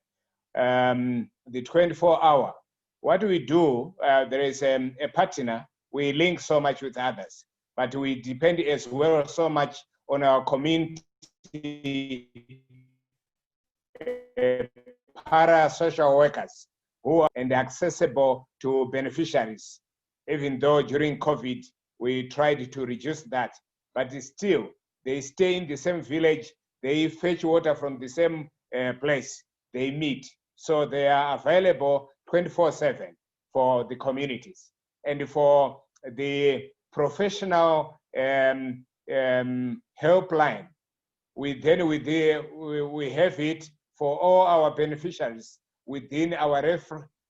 the 24-hour. What we do, there is a partner, we link so much with others, but we depend as well so much on our community para-social workers who are and accessible to beneficiaries. Even though during COVID, we tried to reduce that, but still, they stay in the same village, they fetch water from the same place, they meet. So they are available 24/7 for the communities. And for the professional helpline, we have it for all our beneficiaries within our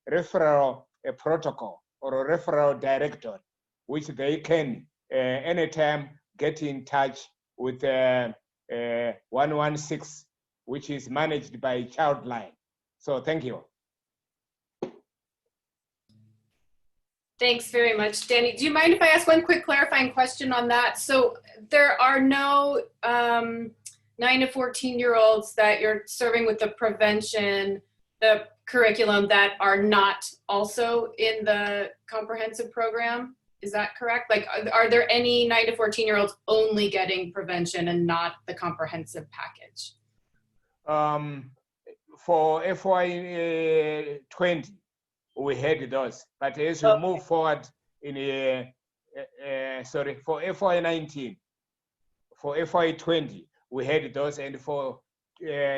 referral protocol or a referral directory, which they can anytime get in touch with 116, which is managed by Childline. So thank you. Thanks very much, Danny. Do you mind if I ask one quick clarifying question on that? So there are no 9 to 14-year-olds that you're serving with the prevention, the curriculum, that are not also in the comprehensive program? Is that correct? Like, are there any 9 to 14-year-olds only getting prevention and not the comprehensive package? For FY 20, we had those, but as we move forward in for FY 19, for FY 20, we had those, and for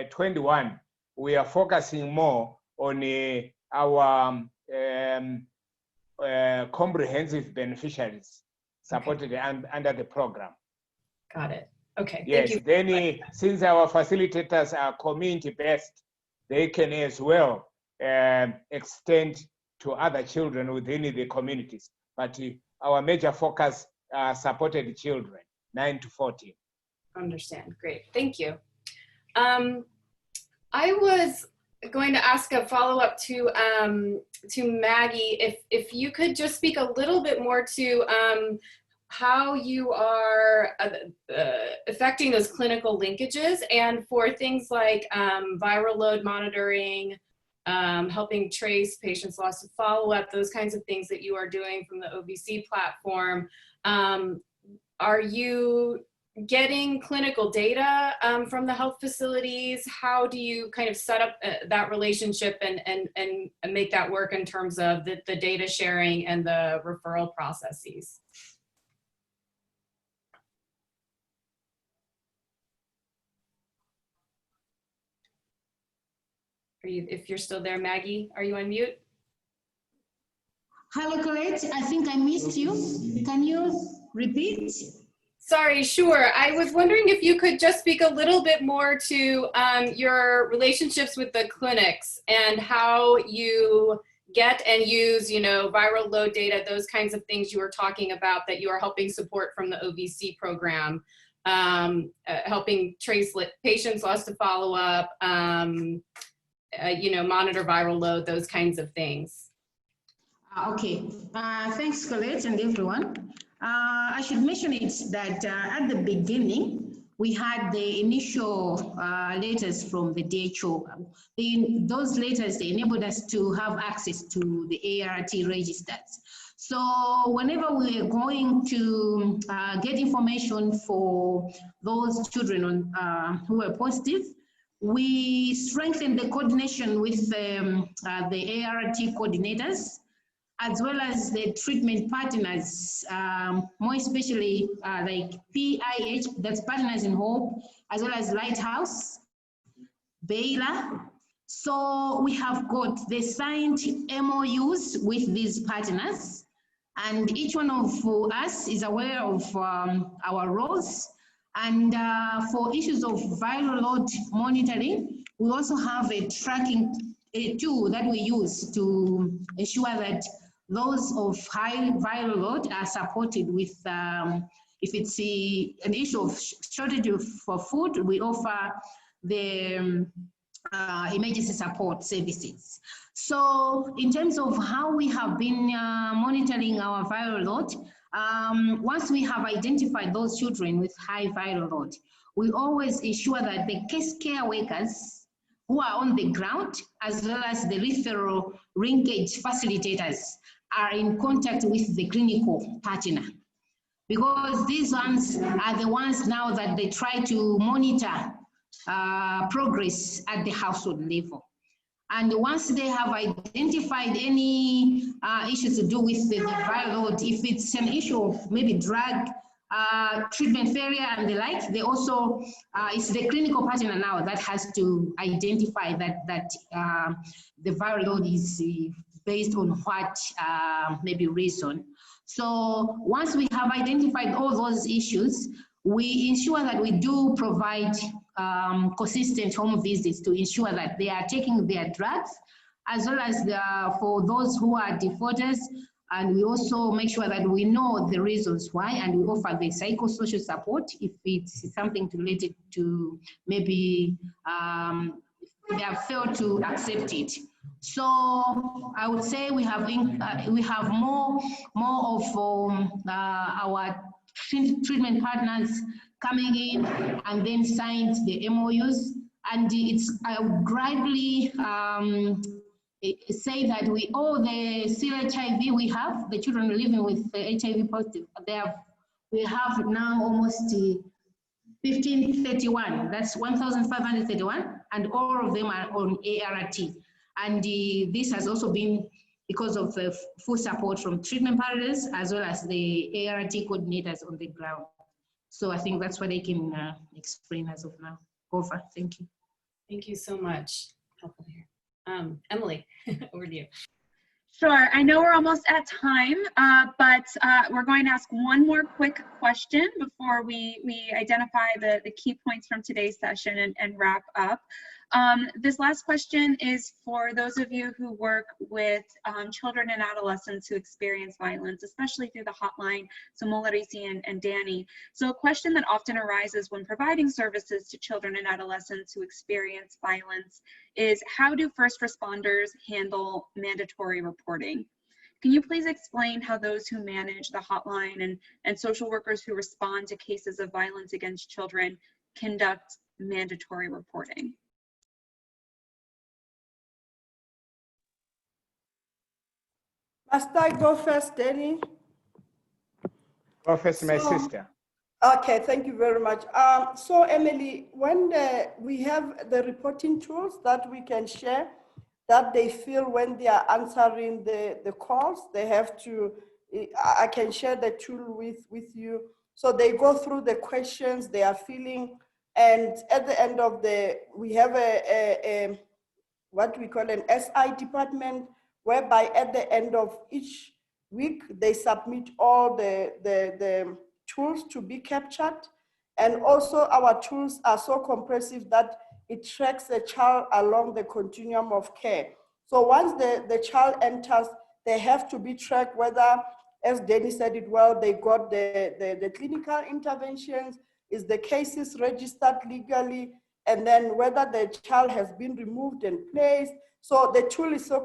21, we are focusing more on our comprehensive beneficiaries supported under the program. Got it. Okay. Yes, thank you. then since our facilitators are community-based, they can as well extend to other children within the communities. But our major focus are supported children, 9 to 14. Understand. Great. Thank you. I was going to ask a follow-up to Maggie, if you could just speak a little bit more to how you are affecting those clinical linkages, and for things like viral load monitoring, helping trace patients lost to follow-up, those kinds of things that you are doing from the OVC platform. Are you getting clinical data from the health facilities? How do you kind of set up that relationship and make that work in terms of the data sharing and the referral processes? If you're still there, Maggie, are you on mute? Hello, Colette. I think I missed you. Can you repeat? Sorry, sure. I was wondering if you could just speak a little bit more to your relationships with the clinics and how you get and use, viral load data, those kinds of things you were talking about that you are helping support from the OVC program, helping trace patients lost to follow-up, monitor viral load, those kinds of things. Okay, thanks Colette and everyone. I should mention it that at the beginning, we had the initial letters from the DHO. Those letters, they enabled us to have access to the ART registers. So whenever we are going to get information for those children who are positive, we strengthen the coordination with the ART coordinators, as well as the treatment partners, more especially like PIH, that's Partners in Hope, as well as Lighthouse, Baylor. So we have got the signed MOUs with these partners, and each one of us is aware of our roles. And for issues of viral load monitoring, we also have a tracking tool that we use to ensure that those of high viral load are supported with, if it's an issue of shortage for food, we offer the emergency support services. So in terms of how we have been monitoring our viral load, once we have identified those children with high viral load, we always ensure that the case care workers who are on the ground, as well as the referral linkage facilitators, are in contact with the clinical partner. Because these ones are the ones now that they try to monitor progress at the household level. And once they have identified any issues to do with the viral load, if it's an issue of maybe drug treatment failure and the like, they also, it's the clinical partner now that has to identify that the viral load is based on what maybe reason. So once we have identified all those issues, we ensure that we do provide consistent home visits to ensure that they are taking their drugs, as well as for those who are defaulters. And we also make sure that we know the reasons why, and we offer the psychosocial support if it's something related to maybe they have failed to accept it. So I would say we have more of our treatment partners coming in and then signed the MOUs, and it's gradually say that all the CHIV we have, the children living with HIV positive, we have now almost 1531, that's 1,531, and all of them are on ART. And this has also been because of the full support from treatment partners as well as the ART coordinators on the ground. So I think that's what I can explain as of now. Over, thank you. Thank you so much. Emily, over to you. Sure, I know we're almost at time, but we're going to ask one more quick question before we identify the key points from today's session and wrap up. This last question is for those of you who work with children and adolescents who experience violence, especially through the hotline, so Molarisi and Danny. So a question that often arises when providing services to children and adolescents who experience violence is, how do first responders handle mandatory reporting? Can you please explain how those who manage the hotline and social workers who respond to cases of violence against children conduct mandatory reporting? Must I go first, Danny? Go first, my sister. Okay, thank you very much. So Emily, when we have the reporting tools that we can share, that they feel when they are answering the calls, they have to, I can share the tool with you. So they go through the questions they are feeling, and at the end of we have a what we call an SI department, whereby at the end of each week, they submit all the tools to be captured. And also our tools are so comprehensive that it tracks the child along the continuum of care. So once the child enters, they have to be tracked whether, as Danny said it well, they got the clinical interventions, is the cases registered legally, and then whether the child has been removed and placed. So the tool is so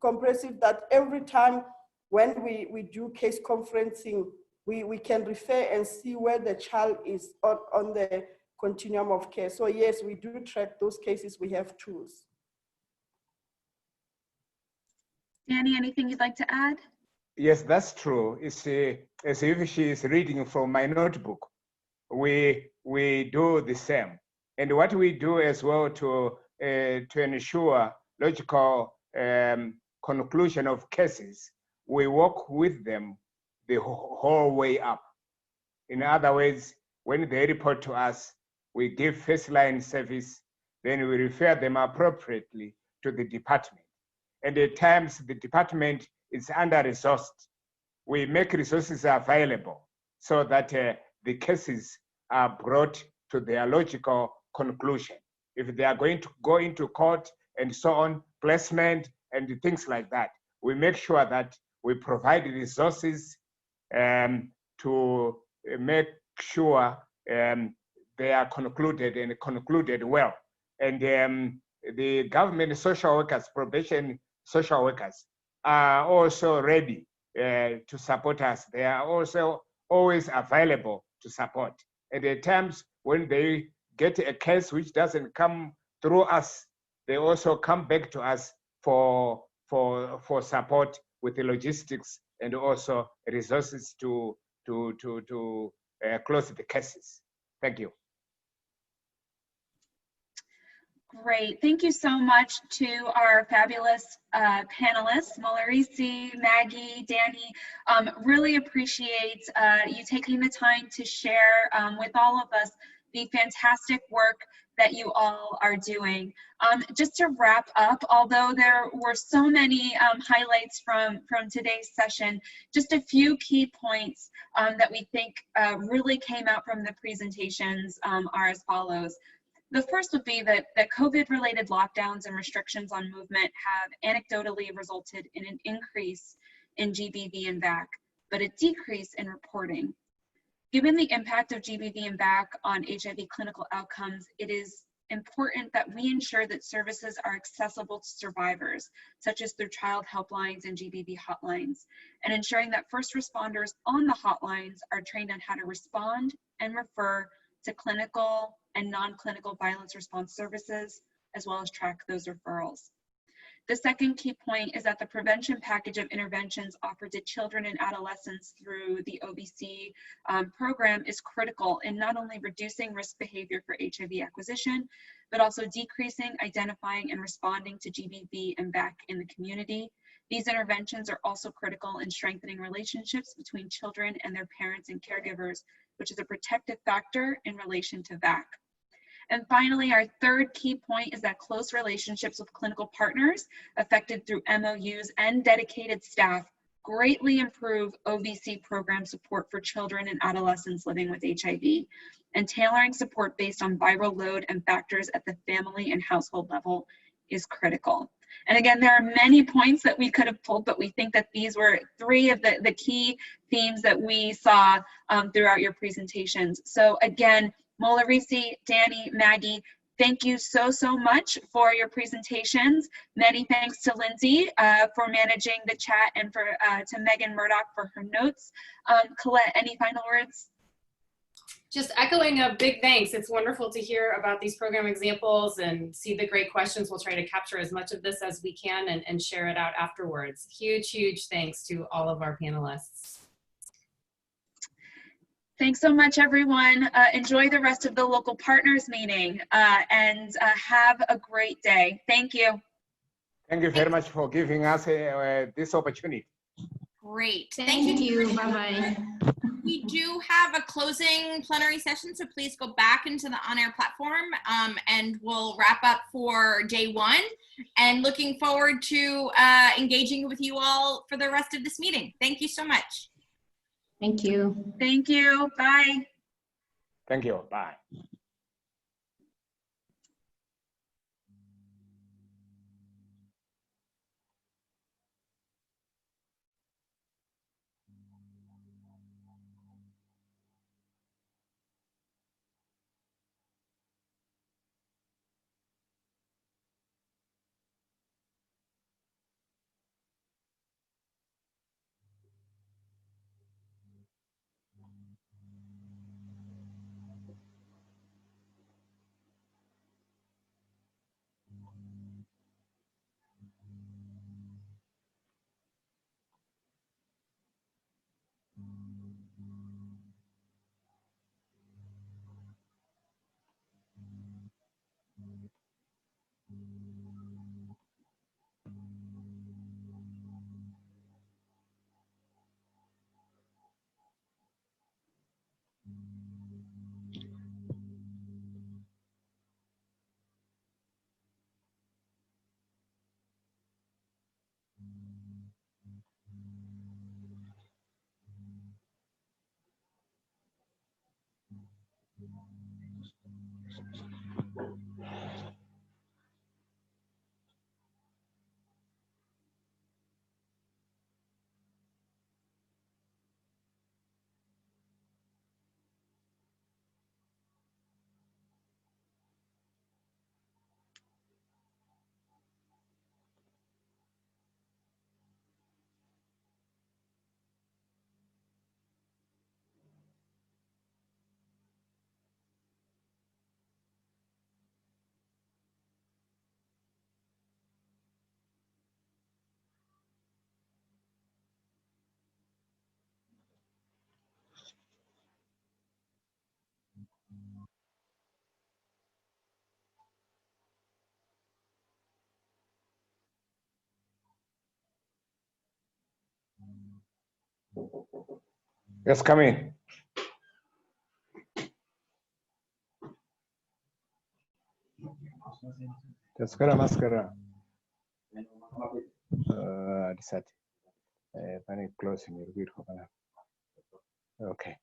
comprehensive that every time when we do case conferencing, we can refer and see where the child is on the continuum of care. So yes, we do track those cases. We have tools. Danny, anything you'd like to add? Yes, that's true. It's as if she is reading from my notebook. We do the same. And what we do as well to ensure logical conclusion of cases, we work with them the whole way up. In other words, when they report to us, we give first line service, then we refer them appropriately to the department. And at times the department is under-resourced. We make resources available so that the cases are brought to their logical conclusion. If they are going to go into court and so on, placement and things like that, we make sure that we provide resources to make sure they are concluded and concluded well. And the government social workers, probation social workers are also ready to support us. They are also always available to support. At the times when they get a case which doesn't come through us, they also come back to us for support with the logistics and also resources to close the cases. Thank you. Great. Thank you so much to our fabulous panelists, Molarisi, Maggie, Danny. Really appreciate you taking the time to share with all of us the fantastic work that you all are doing. Just to wrap up, although there were so many highlights from today's session, just a few key points that we think really came out from the presentations are as follows. The first would be that COVID-related lockdowns and restrictions on movement have anecdotally resulted in an increase in GBV and VAC, but a decrease in reporting. Given the impact of GBV and VAC on HIV clinical outcomes, it is important that we ensure that services are accessible to survivors, such as through child helplines and GBV hotlines, and ensuring that first responders on the hotlines are trained on how to respond and refer to clinical and non-clinical violence response services, as well as track those referrals. The second key point is that the prevention package of interventions offered to children and adolescents through the OVC program is critical in not only reducing risk behavior for HIV acquisition, but also decreasing, identifying, and responding to GBV and VAC in the community. These interventions are also critical in strengthening relationships between children and their parents and caregivers, which is a protective factor in relation to VAC. And finally, our third key point is that close relationships with clinical partners affected through MOUs and dedicated staff greatly improve OVC program support for children and adolescents living with HIV, and tailoring support based on viral load and factors at the family and household level is critical. And again, there are many points that we could have pulled, but we think that these were three of the key themes that we saw throughout your presentations. So again, Molarisi, Danny, Maggie, thank you so much for your presentations. Many thanks to Lindsay for managing the chat, and to Megan Murdoch for her notes. Colette, any final words? Just echoing a big thanks. It's wonderful to hear about these program examples and see the great questions. We'll try to capture as much of this as we can and share it out afterwards. Huge thanks to all of our panelists. Thanks so much, everyone. Enjoy the rest of the local partners meeting and have a great day. Thank you. Thank you very much for giving us this opportunity. Great. Thank you. Bye-bye. We do have a closing plenary session, so please go back into the on-air platform and we'll wrap up for day one. And looking forward to engaging with you all for the rest of this meeting. Thank you so much. Thank you. Thank you. Bye. Thank you. Bye. Yes, come in. Taskara maskara. Disati. Pani close in your Okay.